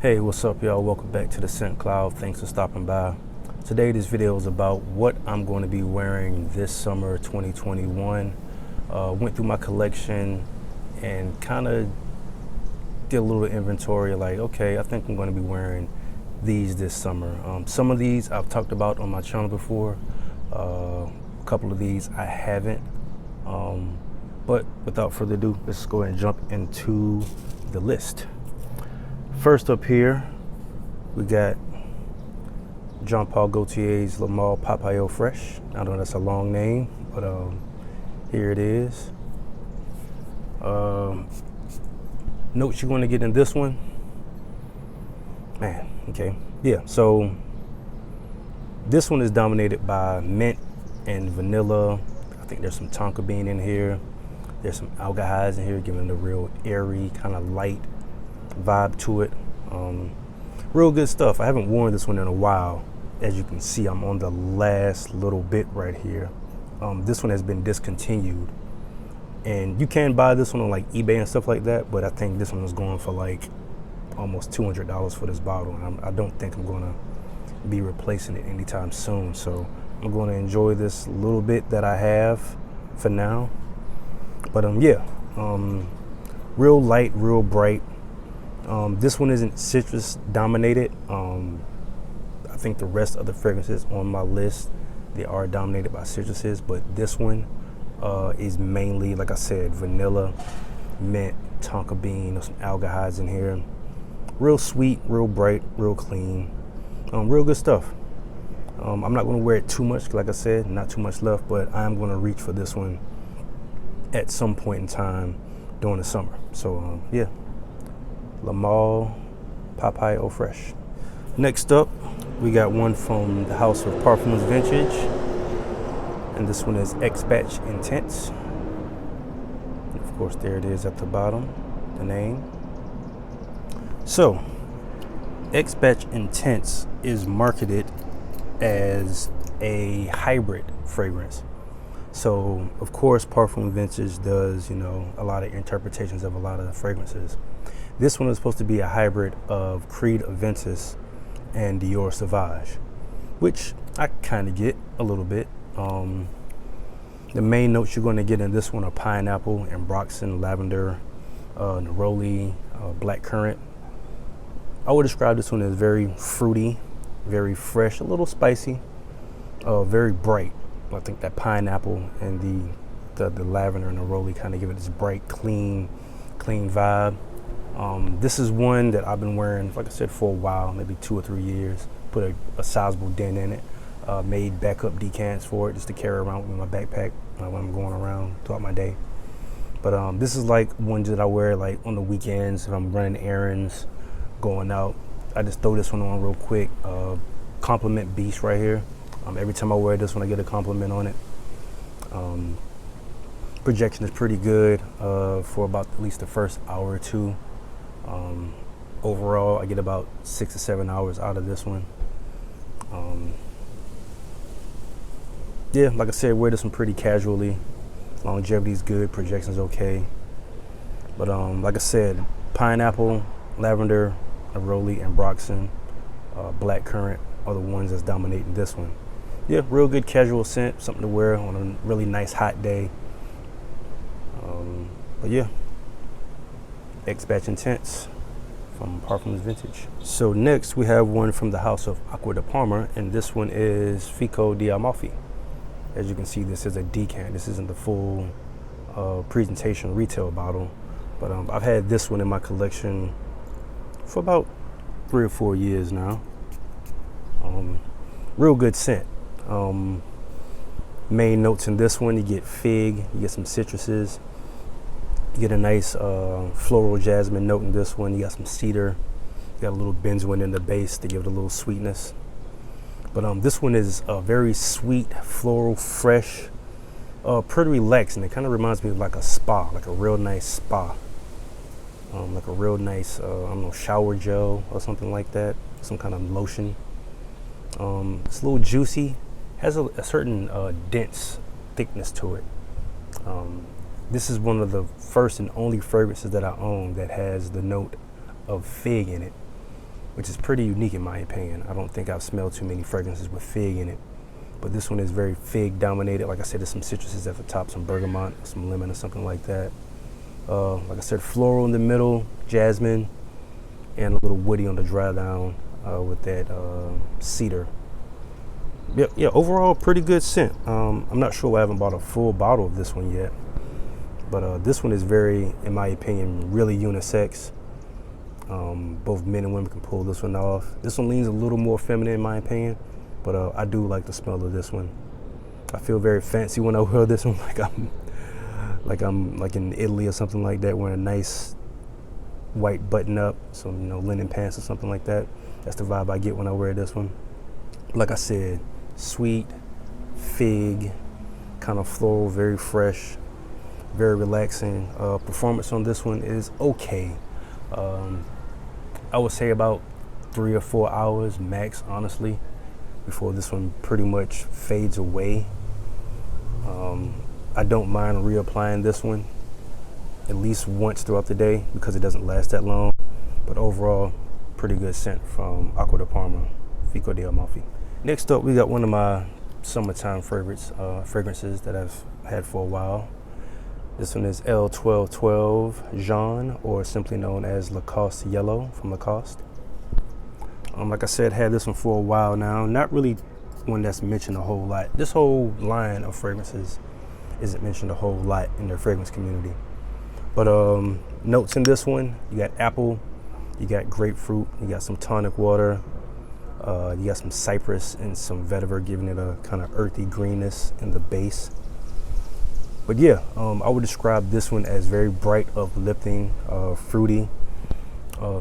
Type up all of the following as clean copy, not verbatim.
Hey, what's up, y'all? Welcome back to the Scent Cloud. Thanks for stopping by. Today, this video is about what I'm going to be wearing this summer 2021. Went through my collection and kind of did a little inventory. Like, okay, I think I'm going to be wearing these this summer. Some of these I've talked about on my channel before. A couple of these I haven't. But without further ado, let's go ahead and jump into the list. First up here, we got Jean Paul Gaultier's Lamar Papayo Fresh. I know that's a long name, but here it is. Notes you're going to get in this one. Man, okay. Yeah, so this one is dominated by mint and vanilla. I think there's some tonka bean in here. There's some alcohols in here, giving it a real airy, kind of light vibe to it. Real good stuff. I haven't worn this one in a while. As you can see, I'm on the last little bit right here. This one has been discontinued, and you can buy this one on like eBay and stuff like that, but I think this one was going for like almost $200 for this bottle, and I don't think I'm going to be replacing it anytime soon. So I'm going to enjoy this little bit that I have for now. But yeah, real light, real bright. This one isn't citrus dominated. I think the rest of the fragrances on my list, they are dominated by citruses, but this one is mainly, like I said, vanilla, mint, tonka bean, some alcohols in here. Real sweet, real bright, real clean, real good stuff. I'm not going to wear it too much, like I said, not too much left, but I'm going to reach for this one at some point in time during the summer. So yeah. Lamar Papayo Fresh. Next up, we got one from the House of Parfums Vintage, and this one is X-Batch Intense. And of course, there it is at the bottom, the name. So, X-Batch Intense is marketed as a hybrid fragrance. So, of course, Parfum Vintage does, a lot of interpretations of a lot of the fragrances. This one is supposed to be a hybrid of Creed Aventus and Dior Sauvage, which I kind of get a little bit. The main notes you're going to get in this one are pineapple, ambroxan, lavender, neroli, blackcurrant. I would describe this one as very fruity, very fresh, a little spicy, very bright. I think that pineapple and the lavender and neroli kind of give it this bright, clean vibe. This is one that I've been wearing, like I said, for a while, maybe 2 or 3 years. Put a sizable dent in it. Made backup decants for it just to carry around with my backpack when I'm going around throughout my day. But this is like one that I wear like on the weekends if I'm running errands, going out. I just throw this one on real quick. Compliment Beast right here. Every time I wear this one, I get a compliment on it. Projection is pretty good for about at least the first hour or two. Overall, I get about 6 to 7 hours out of this one. Yeah, like I said, wear this one pretty casually. Longevity is good, projection's okay. But like I said, pineapple, lavender, neroli, ambroxan, blackcurrant are the ones that's dominating this one. Yeah, real good casual scent, something to wear on a really nice hot day. But yeah, X-Batch Intense from Parfums Vintage. So next we have one from the House of Aqua De Palma, and this one is Fico di Amalfi. As you can see, this is a decant. This isn't the full presentation retail bottle, but I've had this one in my collection for about 3 or 4 years now. Real good scent. Main notes in this one, you get fig, you get some citruses, you get a nice floral jasmine note in this one. You got some cedar, you got a little benzoin in the base to give it a little sweetness. But this one is very sweet, floral, fresh, pretty relaxing. It kind of reminds me of like a spa, like a real nice spa, like a real nice, I don't know, shower gel or something like that, some kind of lotion. It's a little juicy, has a certain dense thickness to it. This is one of the first and only fragrances that I own that has the note of fig in it. which is pretty unique in my opinion. I don't think I've smelled too many fragrances with fig in it, but this one is very fig dominated. Like I said, there's some citruses at the top, some bergamot, some lemon or something like that. Like I said, floral in the middle, jasmine, and a little woody on the dry down with that cedar. Yeah, overall pretty good scent. I'm not sure why I haven't bought a full bottle of this one yet, but this one is very, in my opinion, really unisex. Both men and women can pull this one off. This one leans a little more feminine in my opinion, but I do like the smell of this one. I feel very fancy when I wear this one, like I'm in Italy or something like that, wearing a nice white button up, some linen pants or something like that. That's the vibe I get when I wear this one. Like I said, sweet, fig, kind of floral, very fresh, very relaxing. Performance on this one is okay. I would say about 3 or 4 hours max, honestly, before this one pretty much fades away. I don't mind reapplying this one at least once throughout the day because it doesn't last that long. But overall, pretty good scent from Aqua De Palma, Fico de Amalfi. Next up, we got one of my summertime favorites, fragrances that I've had for a while. This one is L1212 Jaune, or simply known as Lacoste Yellow from Lacoste. Like I said, had this one for a while now. Not really one that's mentioned a whole lot. This whole line of fragrances isn't mentioned a whole lot in their fragrance community. But notes in this one, you got apple, you got grapefruit, you got some tonic water, you got some cypress and some vetiver, giving it a kind of earthy greenness in the base. But yeah, I would describe this one as very bright, uplifting, fruity,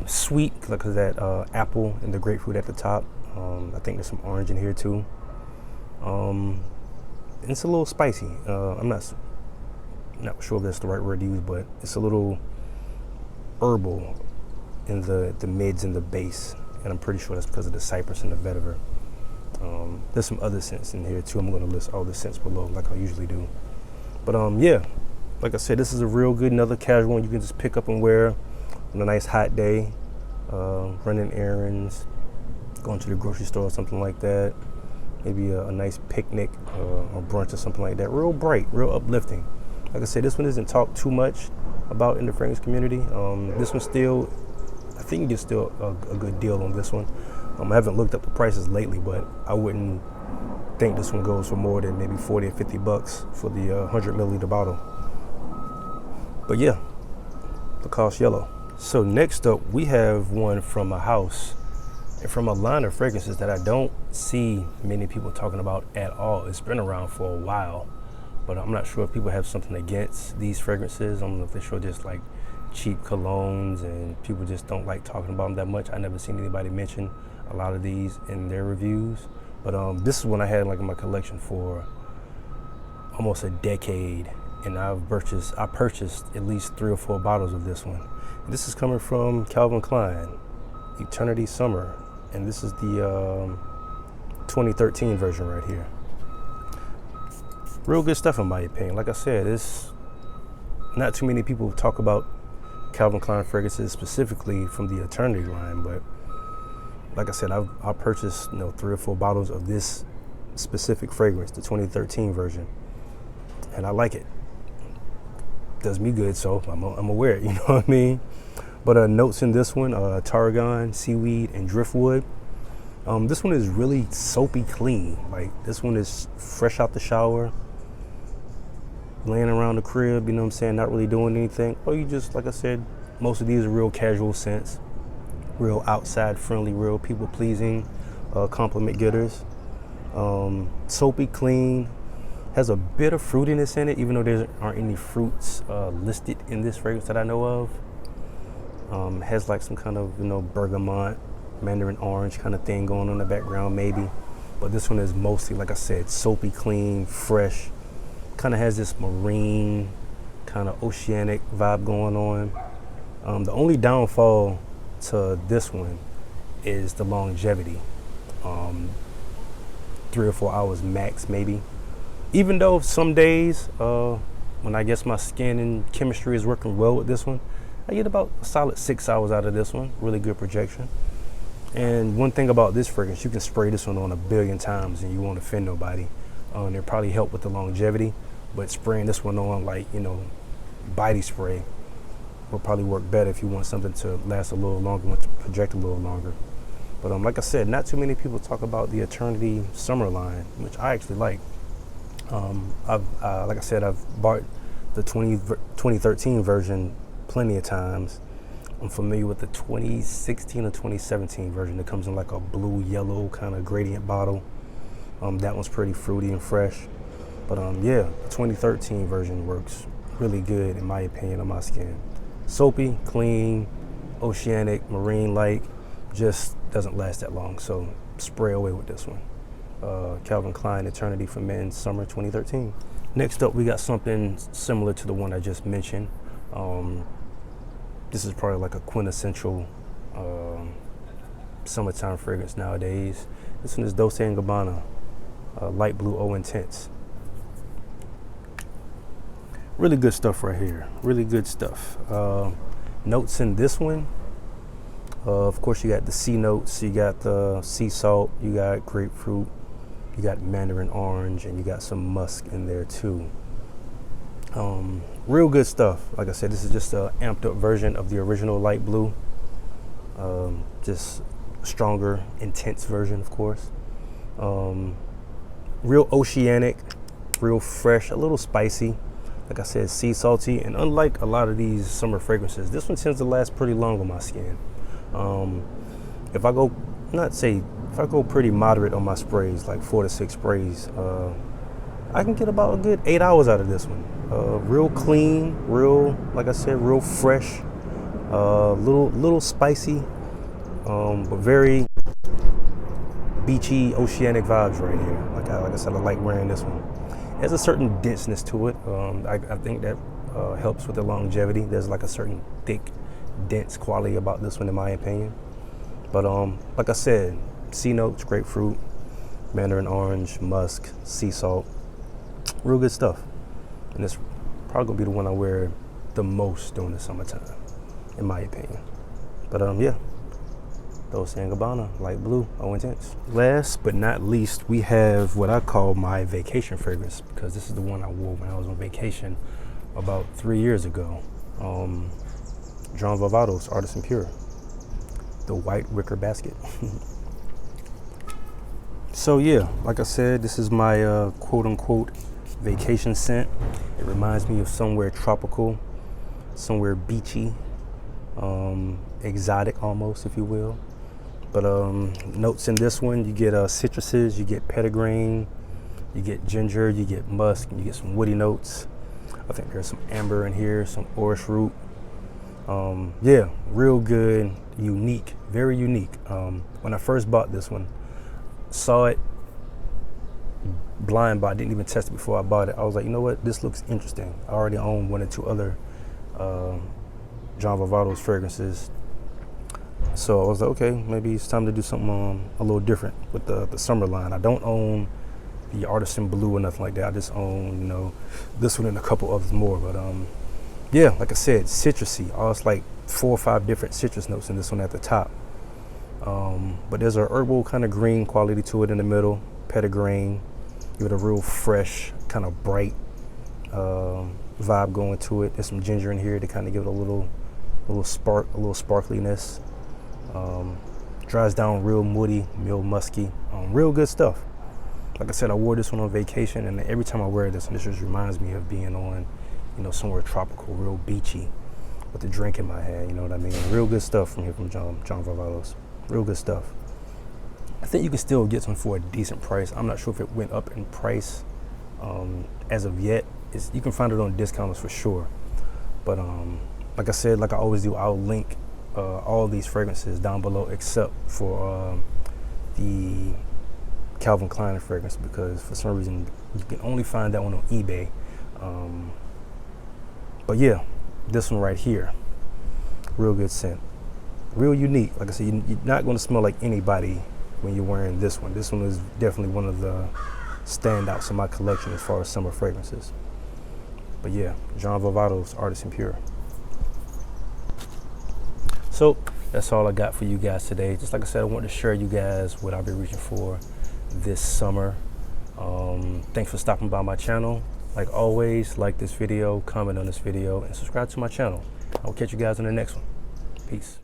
sweet, because of that apple and the grapefruit at the top. I think there's some orange in here too. And it's a little spicy. I'm not sure if that's the right word to use, but it's a little herbal in the mids and the base. And I'm pretty sure that's because of the cypress and the vetiver. There's some other scents in here too. I'm going to list all the scents below like I usually do. But yeah, like I said, this is a real good, another casual one you can just pick up and wear on a nice hot day, running errands, going to the grocery store or something like that. Maybe a nice picnic or brunch or something like that. Real bright, real uplifting. Like I said, this one isn't talked too much about in the fragrance community. This one still, I think you get still a good deal on this one. I haven't looked up the prices lately, but I wouldn't think this one goes for more than maybe 40 or 50 bucks for the 100 milliliter bottle. But yeah, Lacoste Yellow. So next up, we have one from a house and from a line of fragrances that I don't see many people talking about at all. It's been around for a while, but I'm not sure if people have something against these fragrances. I don't know if they're sure just like cheap colognes and people just don't like talking about them that much. I never seen anybody mention a lot of these in their reviews. But this is one I had like in my collection for almost a decade, and I purchased at least 3 or 4 bottles of this one. And this is coming from Calvin Klein, Eternity Summer, and this is the 2013 version right here. Real good stuff in my opinion. Like I said, it's not too many people talk about Calvin Klein fragrances specifically from the Eternity line, but like I said, I purchased 3 or 4 bottles of this specific fragrance, the 2013 version, and I like it. Does me good, so I'm gonna wear it. You know what I mean? But notes in this one: tarragon, seaweed, and driftwood. This one is really soapy clean. Like this one is fresh out the shower, laying around the crib. You know what I'm saying? Not really doing anything. Or you just, like I said, most of these are real casual scents. Real outside friendly, real people pleasing, compliment getters. Soapy clean, has a bit of fruitiness in it, even though there aren't any fruits listed in this fragrance that I know of. Has like some kind of bergamot, mandarin orange kind of thing going on in the background maybe, but this one is mostly, like I said, soapy clean, fresh. Kind of has this marine, kind of oceanic vibe going on. The only downfall to this one is the longevity. 3 or 4 hours max maybe, even though some days when I guess my skin and chemistry is working well with this one, I get about a solid 6 hours out of this one. Really good projection. And one thing about this fragrance, you can spray this one on 1,000,000,000 times and you won't offend nobody. It'll probably help with the longevity, but spraying this one on like, you know, body spray will probably work better if you want something to last a little longer, want to project a little longer. But like I said, not too many people talk about the Eternity Summer line, which I actually like. Like I said, I've bought the 2013 version plenty of times. I'm familiar with the 2016 or 2017 version that comes in like a blue yellow kind of gradient bottle. That one's pretty fruity and fresh. But yeah, the 2013 version works really good in my opinion on my skin. Soapy, clean, oceanic, marine-like, just doesn't last that long. So spray away with this one. Calvin Klein Eternity for Men Summer 2013. Next up, we got something similar to the one I just mentioned. This is probably like a quintessential summertime fragrance nowadays. This one is Dolce & Gabbana, light blue eau intense. Really good stuff right here. Really good stuff. Notes in this one. Of course, you got the sea notes. You got the sea salt. You got grapefruit. You got mandarin orange, and you got some musk in there too. Real good stuff. Like I said, this is just an amped up version of the original light blue. Just stronger, intense version, of course. Real oceanic, real fresh, a little spicy. Like I said, sea salty. And unlike a lot of these summer fragrances, this one tends to last pretty long on my skin. If I go pretty moderate on my sprays, like 4 to 6 sprays, I can get about a good 8 hours out of this one. Real clean, real, like I said, real fresh, little spicy, but very beachy, oceanic vibes right here. Like I said, I like wearing this one. It has a certain denseness to it. I think that helps with the longevity. There's like a certain thick, dense quality about this one, in my opinion. But like I said, sea notes, grapefruit, mandarin orange, musk, sea salt, real good stuff. And it's probably gonna be the one I wear the most during the summertime, in my opinion. But yeah, Dolce & Gabbana, light blue, eau intense. Last but not least, we have what I call my vacation fragrance, because this is the one I wore when I was on vacation about 3 years ago. John Varvatos Artisan Pure, the white wicker basket. So yeah, like I said, this is my quote unquote vacation scent. It reminds me of somewhere tropical, somewhere beachy, exotic almost, if you will. But notes in this one, you get citruses, you get petitgrain, you get ginger, you get musk, and you get some woody notes. I think there's some amber in here, some orris root. Yeah, real good, unique, very unique. When I first bought this one, saw it blind buy, didn't even test it before I bought it. I was like, you know what, this looks interesting. I already own 1 or 2 other John Varvatos fragrances. So I was like, okay, maybe it's time to do something a little different with the summer line. I don't own the Artisan Blue or nothing like that. I just own, you know, this one and a couple others more. But yeah, like I said, citrusy. It's like 4 or 5 different citrus notes in this one at the top. But there's a herbal kind of green quality to it in the middle, petitgrain. Give it a real fresh, kind of bright vibe going to it. There's some ginger in here to kind of give it a little spark, a little sparkliness. Dries down real moody, real musky. Real good stuff. Like I said, I wore this one on vacation, and every time I wear this one, this just reminds me of being on, you know, somewhere tropical, real beachy, with a drink in my hand. You know what I mean? Real good stuff from here from John Varvatos. Real good stuff. I think you can still get some for a decent price. I'm not sure if it went up in price as of yet. You can find it on discounts for sure. But like I said, like I always do, I'll link all of these fragrances down below except for the Calvin Klein fragrance, because for some reason you can only find that one on eBay. But yeah, this one right here, real good scent, real unique. Like I said, you're not going to smell like anybody when you're wearing this one. This one is definitely one of the standouts in my collection as far as summer fragrances. But yeah, John Varvatos Artisan Pure. So that's all I got for you guys today. Just like I said, I want to share you guys what I'll be reaching for this summer. Thanks for stopping by my channel. Like always, like this video, comment on this video, and subscribe to my channel. I'll catch you guys in the next one. Peace.